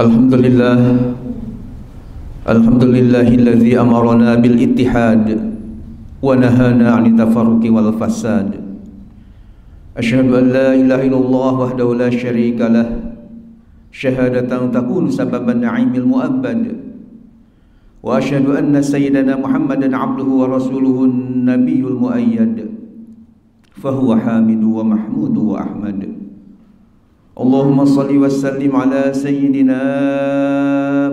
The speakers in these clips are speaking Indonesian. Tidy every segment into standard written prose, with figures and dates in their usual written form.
Alhamdulillah, alhamdulillahilladzi amarna bil ittihad wa nahana 'anil tafarruqi wal fasad. Asyhadu an la ilaha illallah wahdahu la syarika lah, syahadatan takunu sababan na'imil mu'abbad. Wa asyhadu anna sayyidana Muhammadan 'abduhu wa rasuluhu an-nabiyyul muayyad. Fahuwa hamidu wa mahmudu wa ahmad. Allahumma salli wa sallim ala sayyidina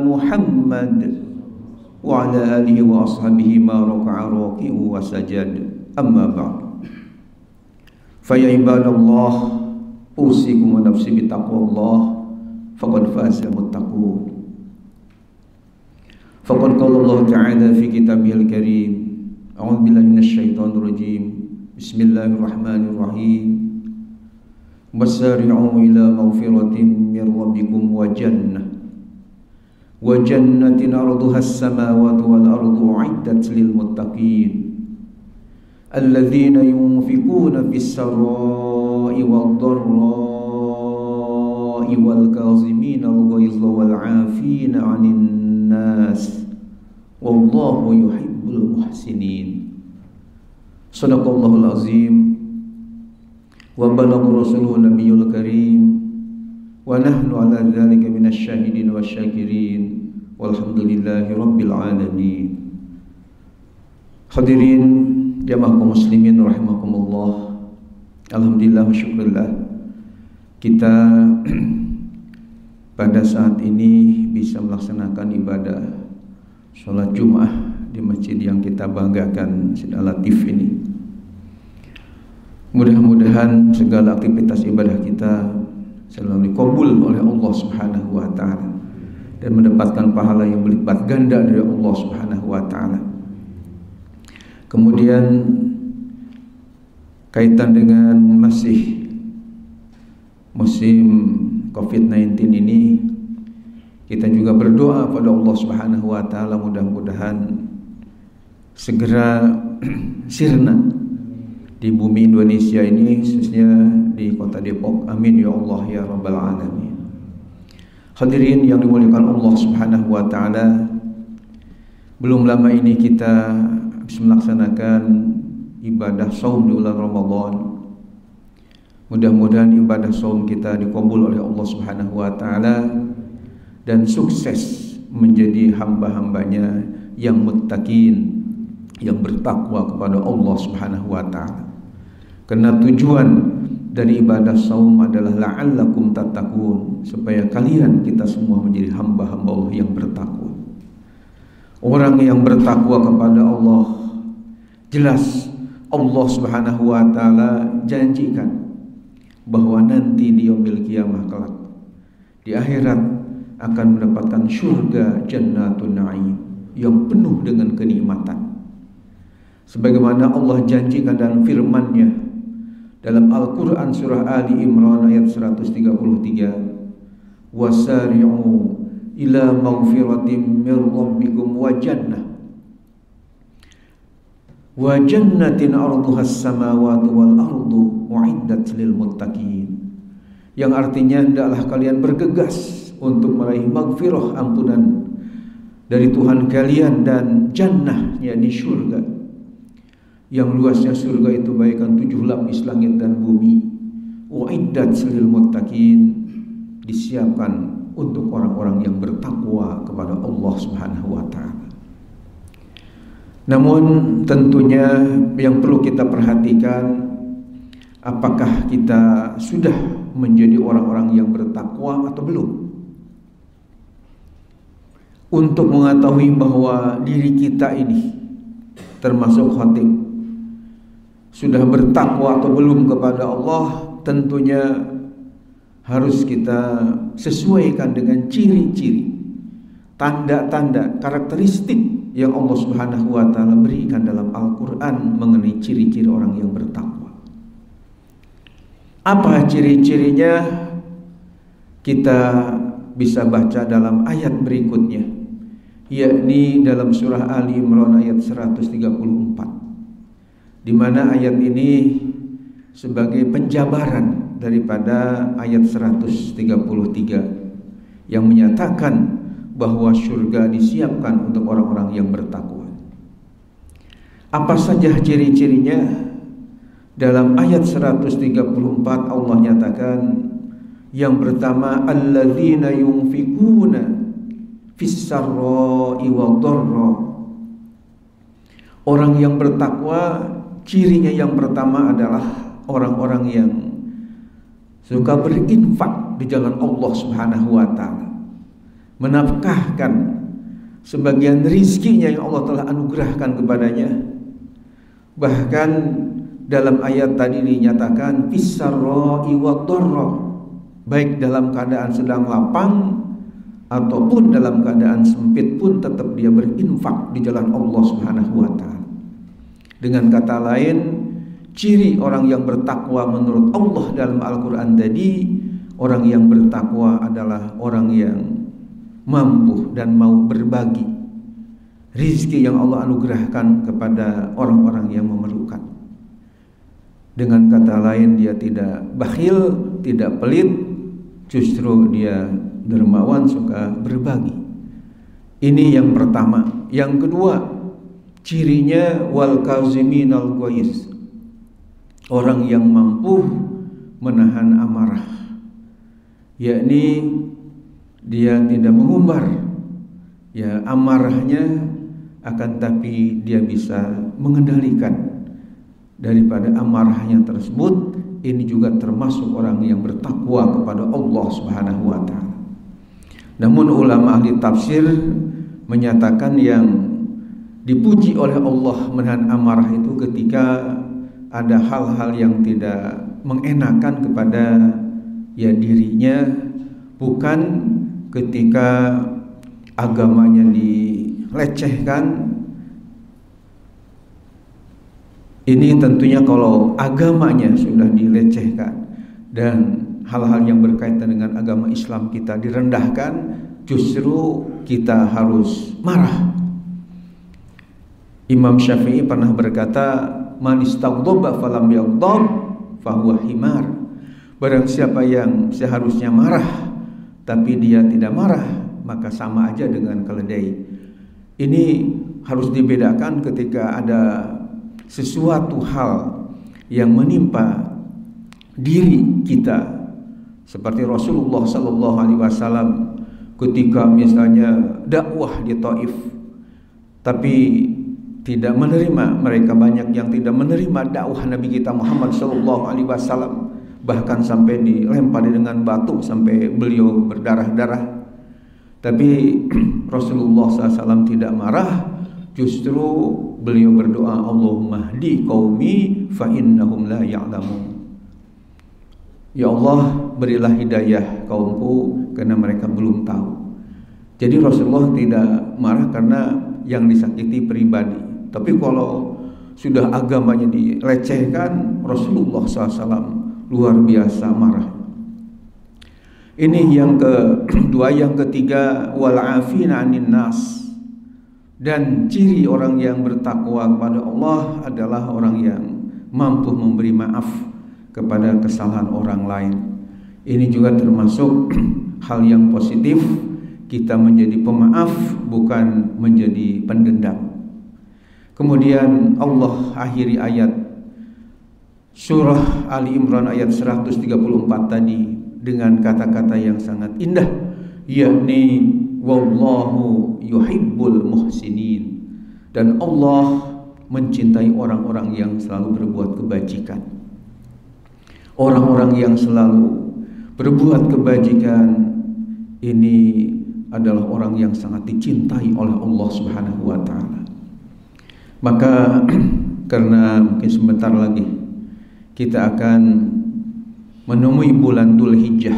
Muhammad wa ala alihi wa ashabihi ma raka'a raki'u wa sajad. Amma ba'd. Fa ya ibadallah, usikum wa nafsi bi taqwallah, faqad faza muttaqun. Faqad qala Allah ta'ala fi kitabihil karim, a'udzu billahi minasy syaithanir rajim. Bismillahirrahmanirrahim. Wasari'u ila maghfiratin min rabbikum wa jannatin arduha as-samawati wal ardu 'iddat lil muttaqin alladzina yunfikuna fis sarai wad dharrai wal kazimina al-ghaiza wal 'afina 'anil nas wallahu yuhibbul muhsinin. Shadaqallahul azim. Wa balagha rasuluhu nabiyul karim wa nahnu ala dzalika minasy syahidin wasyakirin walhamdulillahi rabbil alamin. Hadirin jamaah kaum muslimin rahimakumullah. Alhamdulillah wa syukurillah, kita pada saat ini bisa melaksanakan ibadah sholat Jumat di masjid yang kita banggakan, Masjid Al-Latif ini. Mudah-mudahan segala aktivitas ibadah kita selalu dikabul oleh Allah Subhanahu wa taala dan mendapatkan pahala yang berlipat ganda dari Allah Subhanahu wa taala. Kemudian kaitan dengan masih musim COVID-19 ini, kita juga berdoa pada Allah Subhanahu wa taala mudah-mudahan segera sirna di bumi Indonesia ini, khususnya di kota Depok. Amin ya Allah ya rabbal alamin. Hadirin yang dimuliakan Allah Subhanahu wa taala, belum lama ini kita bisa melaksanakan ibadah saum di bulan Ramadan. Mudah-mudahan ibadah saum kita dikabul oleh Allah Subhanahu wa taala dan sukses menjadi hamba-hambanya yang muttaqin, yang bertakwa kepada Allah Subhanahu wa taala. Karena tujuan dari ibadah saum adalah la'allakum tattaqun, supaya kalian, kita semua menjadi hamba-hamba Allah yang bertakwa. Orang yang bertakwa kepada Allah, jelas Allah Subhanahu wa taala janjikan bahwa nanti di yaumil qiyamah kelak, di akhirat, akan mendapatkan surga jannatun na'im yang penuh dengan kenikmatan. Sebagaimana Allah janjikan dalam firman-Nya dalam Al-Quran surah Ali Imran ayat 133, wasari'u ila maghfiratin min rabbikum wa jannatin arduha as-samawati wal ardu u'iddat lil muttaqin, yang artinya hendaklah kalian bergegas untuk meraih maghfirah, ampunan dari Tuhan kalian, dan jannah, yakni surga yang luasnya surga itu bagaikan 7 lapis langit dan bumi. Uiddat lil muttaqin, disiapkan untuk orang-orang yang bertakwa kepada Allah Subhanahu wa taala. Namun tentunya yang perlu kita perhatikan, apakah kita sudah menjadi orang-orang yang bertakwa atau belum? Untuk mengetahui bahwa diri kita ini termasuk khatib sudah bertakwa atau belum kepada Allah, tentunya harus kita sesuaikan dengan ciri-ciri, tanda-tanda, karakteristik yang Allah Subhanahu wa taala berikan dalam Al-Quran mengenai ciri-ciri orang yang bertakwa. Apa ciri-cirinya? Kita bisa baca dalam ayat berikutnya, yakni dalam surah Ali Imran ayat 134, di mana ayat ini sebagai penjabaran daripada ayat 133 yang menyatakan bahwa surga disiapkan untuk orang-orang yang bertakwa. Apa saja ciri-cirinya? Dalam ayat 134 Allah nyatakan, yang pertama, alladzina yunfikuna fis sarra'i wad dharra. Orang yang bertakwa cirinya yang pertama adalah orang-orang yang suka berinfak di jalan Allah Subhanahu wa taala, menafkahkan sebagian rizkinya yang Allah telah anugerahkan kepadanya. Bahkan dalam ayat tadi dinyatakan fis-sarra'i wad dharra, baik dalam keadaan sedang lapang ataupun dalam keadaan sempit pun tetap dia berinfak di jalan Allah Subhanahu wa taala. Dengan kata lain, ciri orang yang bertakwa menurut Allah dalam Al-Qur'an tadi, orang yang bertakwa adalah orang yang mampu dan mau berbagi rizki yang Allah anugerahkan kepada orang-orang yang memerlukan. Dengan kata lain, dia tidak bakhil, tidak pelit, justru dia dermawan, suka berbagi. Ini yang pertama. Yang kedua, cirinya wal kaziminal ghaiz, orang yang mampu menahan amarah, yakni dia tidak mengumbar ya amarahnya, akan tapi dia bisa mengendalikan daripada amarahnya tersebut. Ini juga termasuk orang yang bertakwa kepada Allah Subhanahu wa taala. Namun ulama ahli tafsir menyatakan yang dipuji oleh Allah menahan amarah itu ketika ada hal-hal yang tidak mengenakan kepada ya dirinya, bukan ketika agamanya dilecehkan. Ini tentunya kalau agamanya sudah dilecehkan dan hal-hal yang berkaitan dengan agama Islam kita direndahkan, justru kita harus marah. Imam Syafi'i pernah berkata, man istaghdaba falam yaghdab fahuwa himar. Barang siapa yang seharusnya marah tapi dia tidak marah, maka sama aja dengan keledai. Ini harus dibedakan ketika ada sesuatu hal yang menimpa diri kita, seperti Rasulullah sallallahu alaihi wasallam ketika misalnya dakwah di Taif tapi tidak menerima, mereka banyak yang tidak menerima dakwah Nabi kita Muhammad sallallahu alaihi wasallam, bahkan sampai dilempari dengan batu sampai beliau berdarah-darah. Tapi Rasulullah SAW tidak marah, justru beliau berdoa, Allahumma hdi qaumi fa innahum la ya'lamun. Ya Allah, berilah hidayah kaumku karena mereka belum tahu. Jadi Rasulullah tidak marah karena yang disakiti pribadi. Tapi kalau sudah agamanya dilecehkan, Rasulullah SAW luar biasa marah. Ini yang kedua. Yang ketiga, wal afina 'anin nas. Dan ciri orang yang bertakwa kepada Allah adalah orang yang mampu memberi maaf kepada kesalahan orang lain. Ini juga termasuk hal yang positif, kita menjadi pemaaf bukan menjadi pendendam. Kemudian Allah akhiri ayat surah Ali Imran ayat 134 tadi dengan kata-kata yang sangat indah, yakni wallahu yuhibbul muhsinin, dan Allah mencintai orang-orang yang selalu berbuat kebajikan. Orang-orang yang selalu berbuat kebajikan ini adalah orang yang sangat dicintai oleh Allah Subhanahu wa taala. Maka karena mungkin sebentar lagi kita akan menemui bulan Dzulhijjah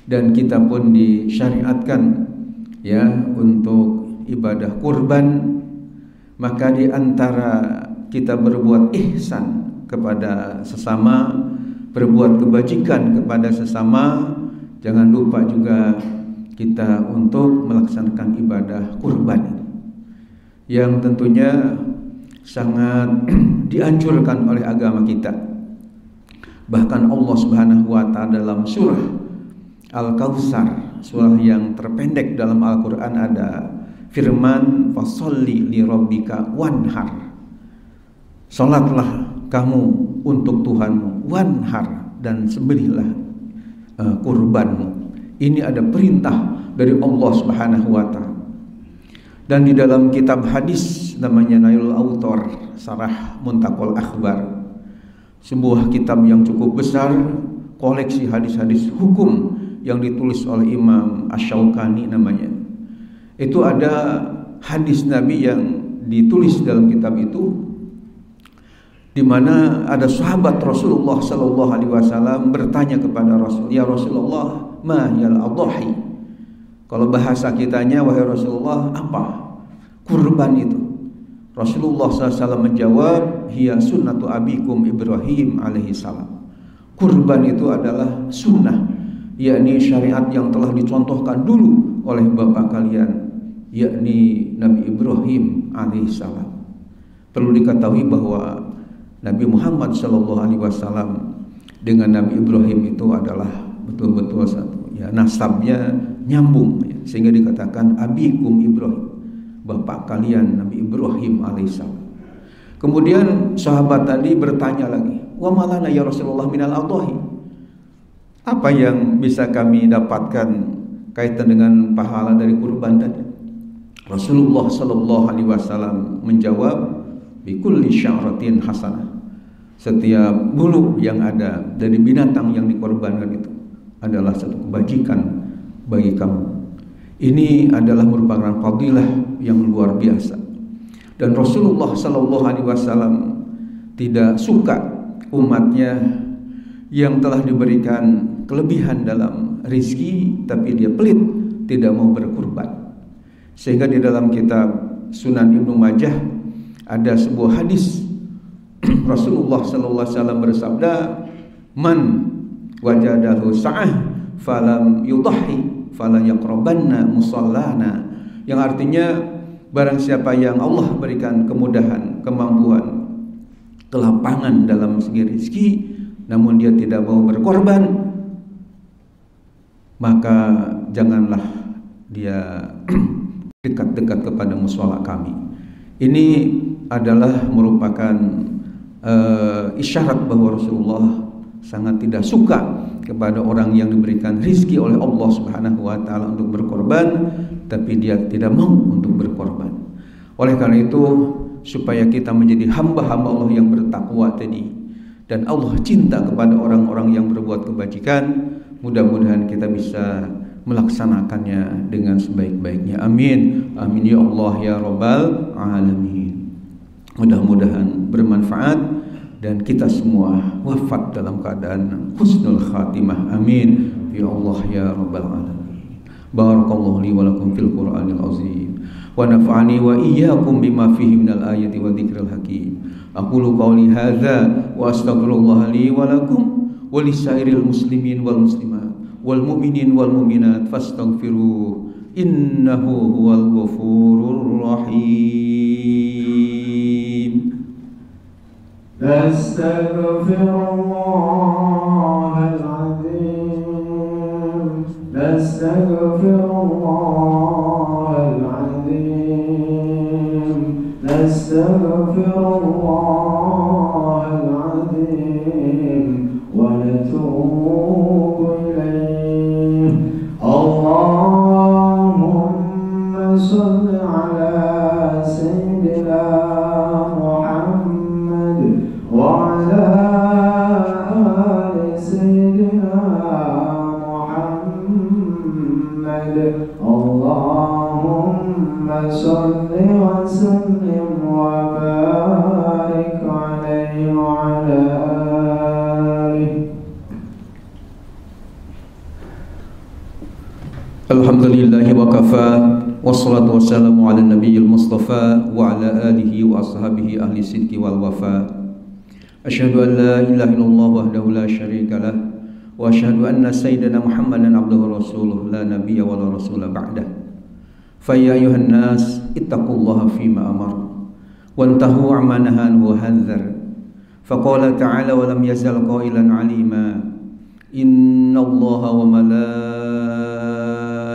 dan kita pun disyariatkan ya untuk ibadah kurban, maka di antara kita berbuat ihsan kepada sesama, berbuat kebajikan kepada sesama, jangan lupa juga kita untuk melaksanakan ibadah kurban yang tentunya sangat dianjurkan oleh agama kita. Bahkan Allah Subhanahu wa taala dalam surah Al-Kautsar surah yang terpendek dalam Al-Quran ada firman fasholli li rabbika wanhar, salatlah kamu untuk Tuhanmu, wanhar, dan sembelihlah kurbanmu. Ini ada perintah dari Allah Subhanahu wa Ta'ala. Dan di dalam kitab hadis namanya Nailul Autor Sarah Muntaqal Akhbar, sebuah kitab yang cukup besar, koleksi hadis-hadis hukum yang ditulis oleh Imam Asy-Syaukani namanya. Itu ada hadis Nabi yang ditulis dalam kitab itu, di mana ada sahabat Rasulullah sallallahu alaihi wasallam bertanya kepada Rasul, "Ya Rasulullah, ma yal adhahi?" Kalau bahasa kitanya, wahai Rasulullah, apa kurban itu? Rasulullah SAW menjawab, hiya sunnatu abikum Ibrahim alaihi salam. Kurban itu adalah sunnah, yakni syariat yang telah dicontohkan dulu oleh bapak kalian, yakni Nabi Ibrahim alaihi salam. Perlu diketahui bahwa Nabi Muhammad sallallahu alaihi wasallam dengan Nabi Ibrahim itu adalah betul-betul satu, ya, nasabnya nyambung, ya, sehingga dikatakan abikum Ibrahim, bapak kalian Nabi Ibrahim alaihissalam. Kemudian sahabat tadi bertanya lagi, wa malana ya Rasulullah minal adhahi, apa yang bisa kami dapatkan kaitan dengan pahala dari kurban tadi? Rasulullah sallallahu alaihi wasallam menjawab, bikulli sya'ratin hasanah, setiap bulu yang ada dari binatang yang dikorbankan itu adalah satu kebajikan bagi kamu. Ini adalah merupakan fadilah yang luar biasa. Dan Rasulullah sallallahu alaihi wasallam tidak suka umatnya yang telah diberikan kelebihan dalam rizki tapi dia pelit, tidak mau berkurban. Sehingga di dalam kitab Sunan Ibnu Majah ada sebuah hadis Rasulullah sallallahu alaihi wasallam bersabda, man wajadahu sa'ah falam yudhi fala yaqrabanna musallana, yang artinya barang siapa yang Allah berikan kemudahan, kemampuan, kelapangan dalam segi rezeki namun dia tidak mau berkorban, maka janganlah dia dekat-dekat kepada mushola kami. Ini adalah merupakan isyarat bahwa Rasulullah sangat tidak suka kepada orang yang diberikan rizki oleh Allah Subhanahu wa Ta'ala untuk berkorban, tapi dia tidak mau untuk berkorban. Oleh karena itu, supaya kita menjadi hamba-hamba Allah yang bertakwa tadi, dan Allah cinta kepada orang-orang yang berbuat kebajikan, mudah-mudahan kita bisa melaksanakannya dengan sebaik-baiknya. Amin. Amin ya Allah ya Rabbal Alamin. Mudah-mudahan bermanfaat dan kita semua wafat dalam keadaan husnul khatimah. Amin ya Allah ya Rabbal Alamin. Barakallahu li wa lakum fil Qur'anil azim wa nafa'ani wa iyyakum bima fihi minal ayati wa dzikril hakim. Aqulu qawli hadza wa astaghfirullah li wa lakum wa lisairil muslimin wal muslimat wal mu'minin wal mu'minat fastaghfiruh innahu huwal ghafurur rahim. Astaghfirullahal azim, astaghfirullahal azim, astaghfirullahal azim wa natubu ilayh. Allahumma shalli ala sayyidina وعلى آل سيدنا محمد اللهم صل وسلم وبارك عليه وعلى آله. Alhamdulillahi wa kafa, wassalatu wassalamu ala nabiyil mustafa wa ala alihi wa ashabihi ahli sidqi wal wafa. Asyhadu an la ilaha illallah wahdahu la syarika lah wa asyhadu anna sayyidina Muhammadan abduhu rasuluh la nabiyya wa la rasula ba'dah. Fa ya ayuhan nas ittaqullaha fima amar wa antahu amanahan wa hadzar. Fa qala ta'ala wa lam yazal qailan alima innallaha wa malaikatahu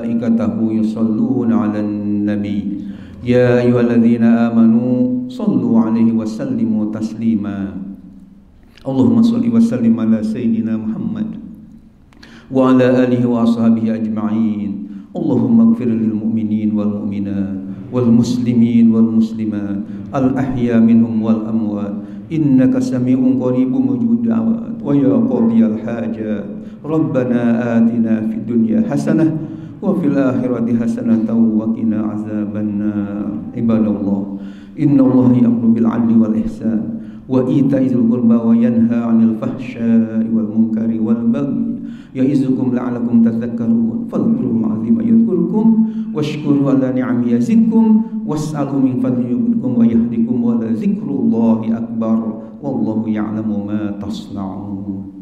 وملائكته يصلون على النبي يا أيها الذين آمنوا صلوا عليه وسلموا تسليما اللهم صل وسلم على سيدنا محمد وعلى آله وأصحابه أجمعين اللهم اغفر للمؤمنين والمؤمنات والمسلمين والمسلمات الأحياء منهم والأموات إنك سميع قريب مجيب الدعوات ويا قاضي الحاجات ربنا آتنا في الدنيا حسنة وفي الآخرة حسنة وقنا عذاب النار عباد الله إن الله يأمر بالعدل والإحسان وإيتاء ذي القربى وينهى عن الفحشاء والمنكر والبغي يعظكم لعلكم تذكرون فاذكروا الله العظيم يذكركم واشكروا على نعمه يزدكم واسألوا من فضله يغنكم ويهدكم ولذكر الله أكبر والله يعلم ما تصنعون